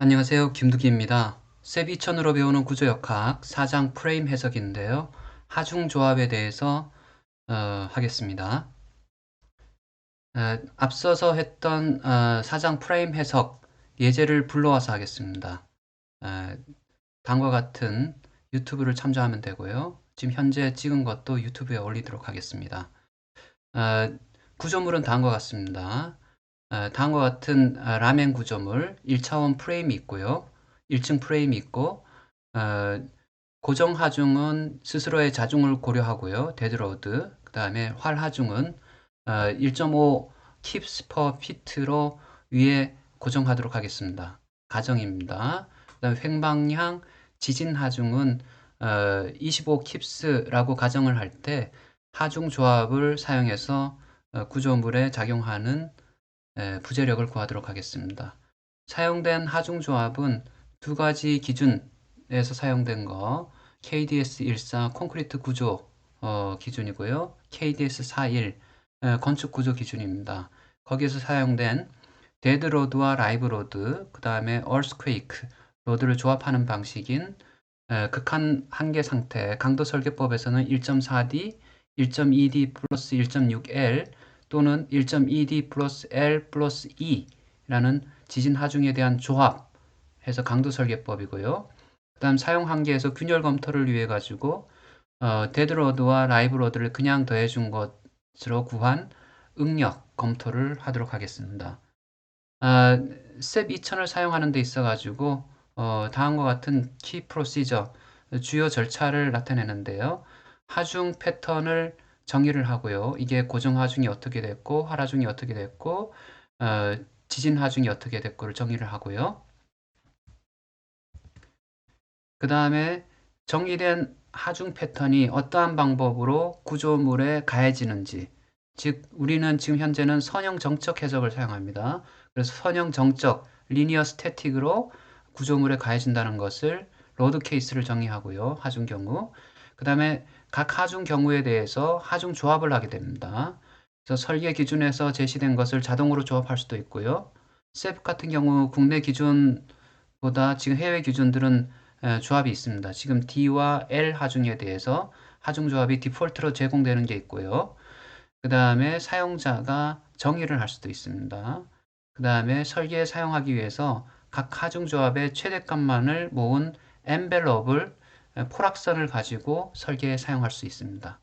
안녕하세요. 김두기입니다. 셉 2000으로 배우는 구조역학 4장 프레임 해석인데요. 하중조합에 대해서 하겠습니다. 앞서서 했던 4장 프레임 해석 예제를 불러와서 하겠습니다. 다음과 같은 유튜브를 참조하면 되고요. 지금 현재 찍은 것도 유튜브에 올리도록 하겠습니다. 구조물은 다음과 같습니다. 다음과 같은 라멘 구조물 1차원 프레임이 있고요. 1층 프레임이 있고 고정 하중은 스스로의 자중을 고려하고요. 데드로드 그 다음에 활 하중은 1.5 킵스 퍼 피트로 위에 고정하도록 하겠습니다. 가정입니다. 그 다음에 횡방향 지진 하중은 25 킵스라고 가정을 할 때 하중 조합을 사용해서 구조물에 작용하는 부재력을 구하도록 하겠습니다. 사용된 하중 조합은 두 가지 기준에서 사용된 거 KDS14 콘크리트 구조 기준이고요. KDS41 건축 구조 기준입니다. 거기에서 사용된 데드로드와 라이브로드 그 다음에 얼스퀘이크 로드를 조합하는 방식인 극한 한계 상태 강도 설계법에서는 1.4D, 1.2D 플러스 1.6L 또는 1.2D 플러스 L 플러스 E라는 지진 하중에 대한 조합해서 강도 설계법이고요. 그 다음 사용 한계에서 균열 검토를 위해 가지고 데드로드와 라이브로드를 그냥 더해준 것으로 구한 응력 검토를 하도록 하겠습니다. 셉 2000을 사용하는 데 있어 가지고 다음과 같은 키 프로시저 주요 절차를 나타내는데요. 하중 패턴을 정의를 하고요. 이게 고정 하중이 어떻게 됐고 활 하중이 어떻게 됐고 지진 하중이 어떻게 됐고를 정의를 하고요. 그 다음에 정의된 하중 패턴이 어떠한 방법으로 구조물에 가해지는지, 즉 우리는 지금 현재는 선형 정적 해석을 사용합니다. 그래서 선형 정적 리니어 스태틱으로 구조물에 가해진다는 것을 로드 케이스를 정의하고요. 하중 경우. 그 다음에 각 하중 경우에 대해서 하중 조합을 하게 됩니다. 그래서 설계 기준에서 제시된 것을 자동으로 조합할 수도 있고요. 셉 같은 경우 국내 기준보다 지금 해외 기준들은 조합이 있습니다. 지금 D와 L 하중에 대해서 하중 조합이 디폴트로 제공되는 게 있고요. 그 다음에 사용자가 정의를 할 수도 있습니다. 그 다음에 설계에 사용하기 위해서 각 하중 조합의 최대값만을 모은 엔벨롭을 포락선을 가지고 설계에 사용할 수 있습니다.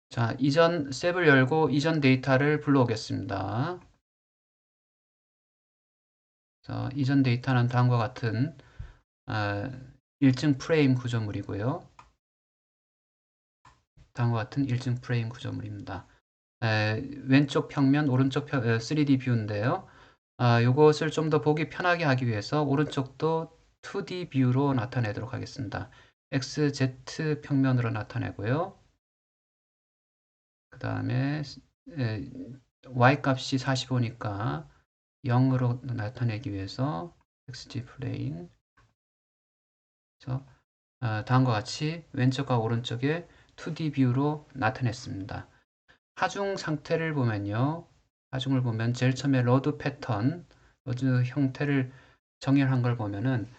자, 이전 셉을 열고 이전 데이터를 불러오겠습니다. 자, 이전 데이터는 다음과 같은 1층 프레임 구조물이고요. 다음과 같은 1층 프레임 구조물입니다. 왼쪽 평면, 오른쪽 3D 뷰인데요. 이것을 좀 더 보기 편하게 하기 위해서 오른쪽도 2D 뷰로 나타내도록 하겠습니다. XZ 평면으로 나타내고요. 그 다음에 Y 값이 45니까 0으로 나타내기 위해서 XG 플레인 다음과 같이 왼쪽과 오른쪽에 2D 뷰로 나타냈습니다. 하중 상태를 보면요. 하중을 보면 제일 처음에 로드 패턴, 로드 형태를 정의한 걸 보면은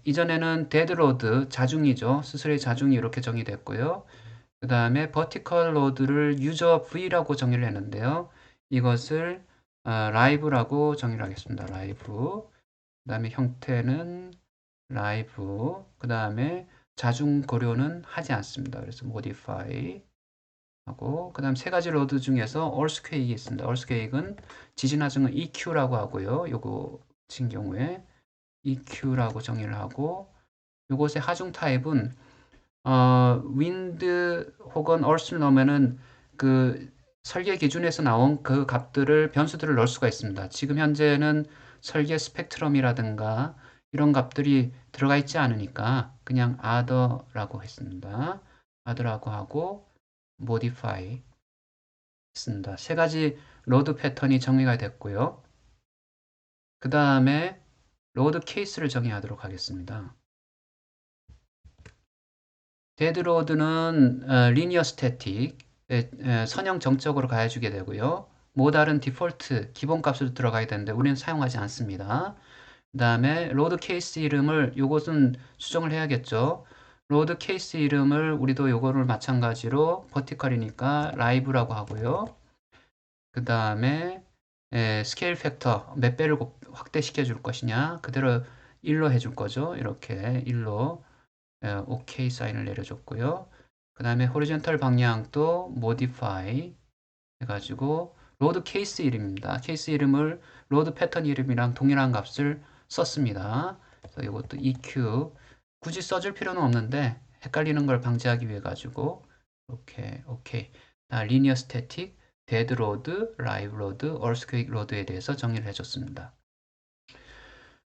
이전에는 데드로드, 자중이죠. 스스로의 자중이 이렇게 정의됐고요. 그 다음에 버티컬 로드를 유저 V라고 정의를 했는데요. 이것을 라이브라고 정의를 하겠습니다. 라이브. 그 다음에 형태는 라이브. 그 다음에 자중 고려는 하지 않습니다. 그래서 modify 하고 그 다음 세 가지 로드 중에서 earthquake이 있습니다. earthquake은 지진 하중은 EQ라고 하고요. 요거 같은 경우에 EQ라고 정의를 하고 요것의 하중 타입은 wind 혹은 earth를 넣으면은 그 설계 기준에서 나온 그 값들을 변수들을 넣을 수가 있습니다. 지금 현재는 설계 스펙트럼이라든가 이런 값들이 들어가 있지 않으니까 그냥 other라고 했습니다. other라고 하고 modify 했습니다. 세 가지 로드 패턴이 정의가 됐고요. 그 다음에 로드 케이스를 정의하도록 하겠습니다. 데드로드는 리니어 스태틱 선형 정적으로 가해주게 되고요. 모달은 디폴트 기본값으로 들어가야 되는데 우리는 사용하지 않습니다. 그 다음에 로드 케이스 이름을 요것은 수정을 해야겠죠. 로드 케이스 이름을 우리도 요거를 마찬가지로 버티컬이니까 라이브라고 하고요. 그 다음에 스케일 팩터 몇 배를 확대시켜 줄 것이냐 그대로 1로 해줄 거죠. 이렇게 1로 OK 사인을 내려줬고요. 그 다음에 호리존털 방향도 modify 해가지고 로드 케이스 이름입니다. 케이스 이름을 로드 패턴 이름이랑 동일한 값을 썼습니다. 그래서 이것도 EQ 굳이 써줄 필요는 없는데 헷갈리는 걸 방지하기 위해 가지고 이렇게 OK. 리니어 스태틱, 데드 로드, 라이브 로드, 얼스퀘이크 로드에 대해서 정리를 해줬습니다.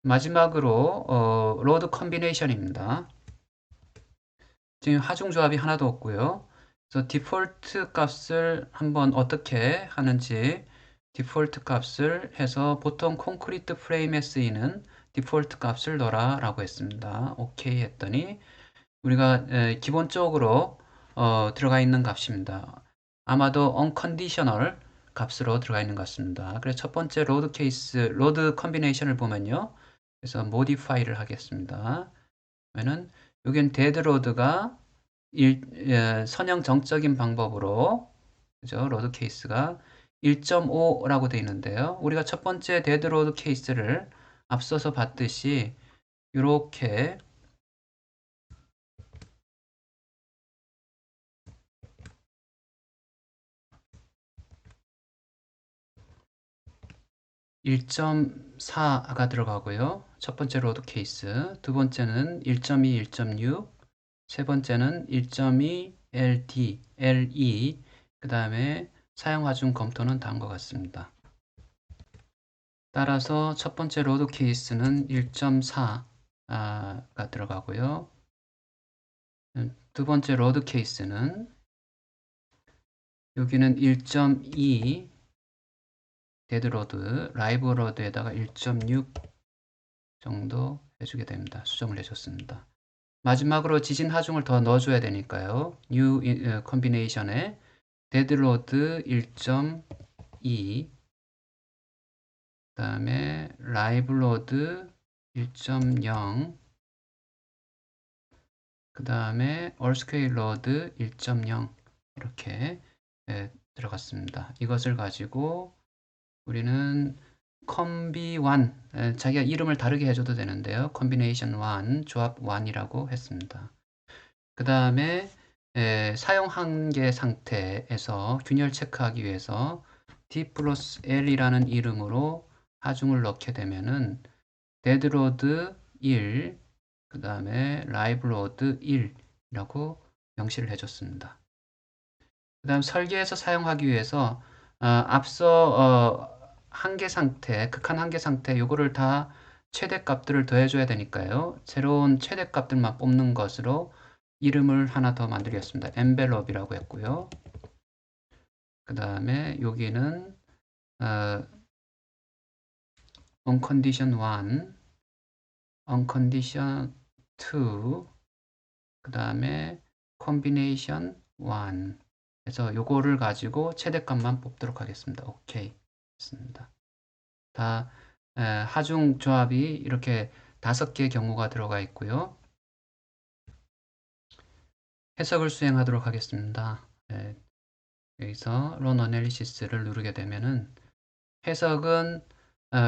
마지막으로 로드 컨비네이션입니다. 지금 하중 조합이 하나도 없고요. 그래서 디폴트 값을 한번 어떻게 하는지 디폴트 값을 해서 보통 콘크리트 프레임에 쓰이는 디폴트 값을 넣어라 라고 했습니다. 오케이 했더니 우리가 기본적으로 들어가 있는 값입니다. 아마도 unconditional 값으로 들어가 있는 것 같습니다. 그래서 첫 번째 로드 케이스, 로드 컨비네이션을 보면요. 그래서 modify를 하겠습니다. 그러면은 여기는 데드 로드가 선형 정적인 방법으로 그죠? 로드 케이스가 1.5라고 되어 있는데요. 우리가 첫 번째 데드 로드 케이스를 앞서서 봤듯이 이렇게 (1.4가) 들어가고요. 첫 번째 로드 케이스, 두 번째는 1.2, 1.6, 세 번째는 1.2 LD, LE, 그 다음에 사용 하중 검토는 다음과 같습니다. 따라서 첫 번째 로드 케이스는 1.4가 들어가고요. 두 번째 로드 케이스는 여기는 1.2 데드로드, 라이브 로드에다가 1.6 정도 해주게 됩니다. 수정을 해줬습니다. 마지막으로 지진 하중을 더 넣어줘야 되니까요. new combination에 데드로드 1.2 그 다음에 라이브 로드 1.0 그 다음에 얼스퀘일 로드 1.0 이렇게 들어갔습니다. 이것을 가지고 우리는 컴비1 자기가 이름을 다르게 해줘도 되는데요. 컴비네이션 1 조합 1이라고 했습니다. 그 다음에 사용 한계 상태에서 균열 체크하기 위해서 D 플러스 L이라는 이름으로 하중을 넣게 되면은 데드로드 1, 그 다음에 라이브로드 1이라고 명시를 해줬습니다. 그 다음 설계에서 사용하기 위해서 앞서 한계 상태, 극한 한계 상태 요거를 다 최대값들을 더해줘야 되니까요. 새로운 최대값들만 뽑는 것으로 이름을 하나 더 만들겠습니다. envelope이라고 했고요. 그 다음에 여기는 uncondition 1, uncondition 2, 그 다음에 combination 1 그래서 요거를 가지고 최대값만 뽑도록 하겠습니다. 오케이 했습니다. 다 하중 조합이 이렇게 5개의 경우가 들어가 있고요. 해석을 수행하도록 하겠습니다. 여기서 run analysis를 누르게 되면은 해석은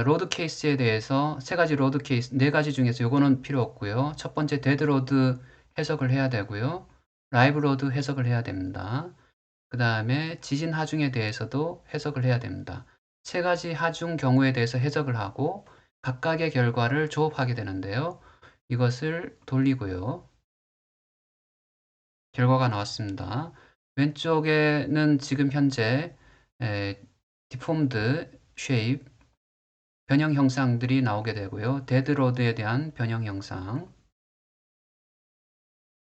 로드 케이스에 대해서 세 가지 로드 케이스, 네 가지 중에서 요거는 필요 없고요. 첫 번째 데드 로드 해석을 해야 되고요. 라이브 로드 해석을 해야 됩니다. 그 다음에 지진 하중에 대해서도 해석을 해야 됩니다. 세 가지 하중 경우에 대해서 해석을 하고 각각의 결과를 조합하게 되는데요. 이것을 돌리고요. 결과가 나왔습니다. 왼쪽에는 지금 현재 deformed shape 변형 형상들이 나오게 되고요. 데드 로드에 대한 변형 형상,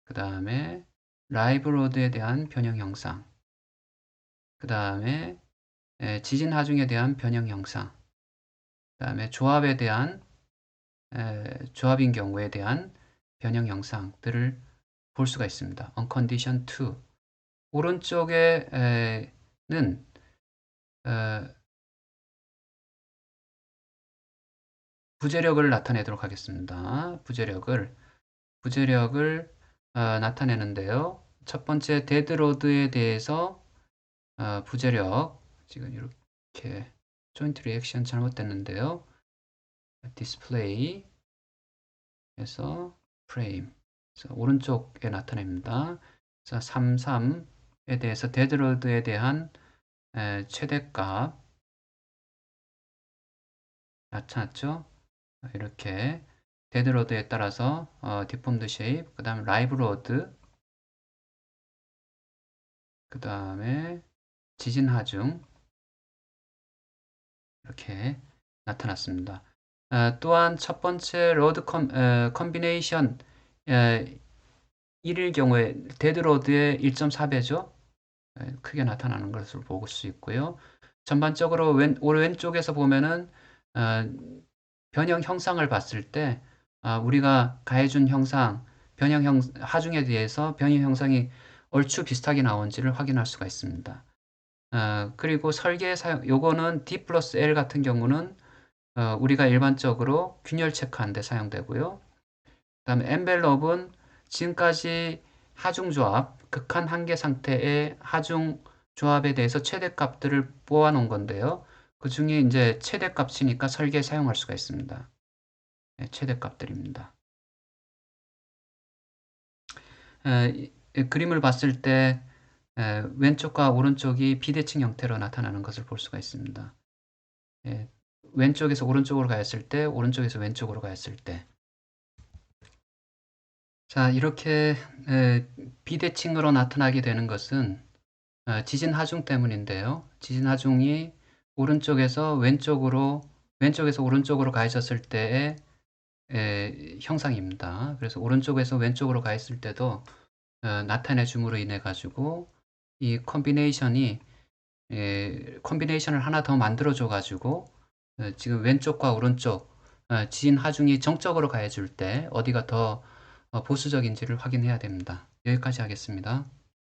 그 다음에 라이브 로드에 대한 변형 형상, 그 다음에 지진 하중에 대한 변형 형상, 그 다음에 조합에 대한 조합인 경우에 대한 변형 형상들을 볼 수가 있습니다. on condition 2 오른쪽에는 어, 부재력을 나타내도록 하겠습니다. 부재력을 나타내는데요. 첫 번째 데드로드에 대해서 부재력, 지금 이렇게 조인트 리액션 잘못됐는데요. 디스플레이 에서 프레임, 그래서 오른쪽에 나타냅니다. 그래서 33에 대해서 데드로드에 대한 최대값 나타났죠. 이렇게 데드로드에 따라서 디폼드 쉐입, 그 다음 라이브 로드, 그 다음에 지진 하중 이렇게 나타났습니다. 또한 첫 번째 로드 컨비네이션 1일 경우에 데드로드의 1.4배죠. 크게 나타나는 것을 볼 수 있고요. 전반적으로 왼쪽에서 보면은 변형 형상을 봤을 때 우리가 가해준 형상, 하중에 대해서 변형 형상이 얼추 비슷하게 나온지를 확인할 수가 있습니다. 그리고 설계 사용, 요거는 D 플러스 L 같은 경우는 우리가 일반적으로 균열 체크하는 데 사용되고요. 그 다음에 엔벨롭은 지금까지 하중조합, 극한 한계 상태의 하중 조합에 대해서 최대값들을 뽑아 놓은 건데요. 그 중에 이제 최대값이니까 설계에 사용할 수가 있습니다. 네, 최대값들입니다. 그림을 봤을 때 왼쪽과 오른쪽이 비대칭 형태로 나타나는 것을 볼 수가 있습니다. 왼쪽에서 오른쪽으로 가였을 때, 오른쪽에서 왼쪽으로 가였을 때. 자, 이렇게 비대칭으로 나타나게 되는 것은 지진 하중 때문인데요. 지진 하중이 오른쪽에서 오른쪽으로 가있었을 때의 형상입니다. 그래서 오른쪽에서 왼쪽으로 가있을 때도 나타내 줌으로 인해 가지고 이 컨비네이션을 하나 더 만들어 줘 가지고 지금 왼쪽과 오른쪽 지진 하중이 정적으로 가해줄 때 어디가 더 보수적인지를 확인해야 됩니다. 여기까지 하겠습니다.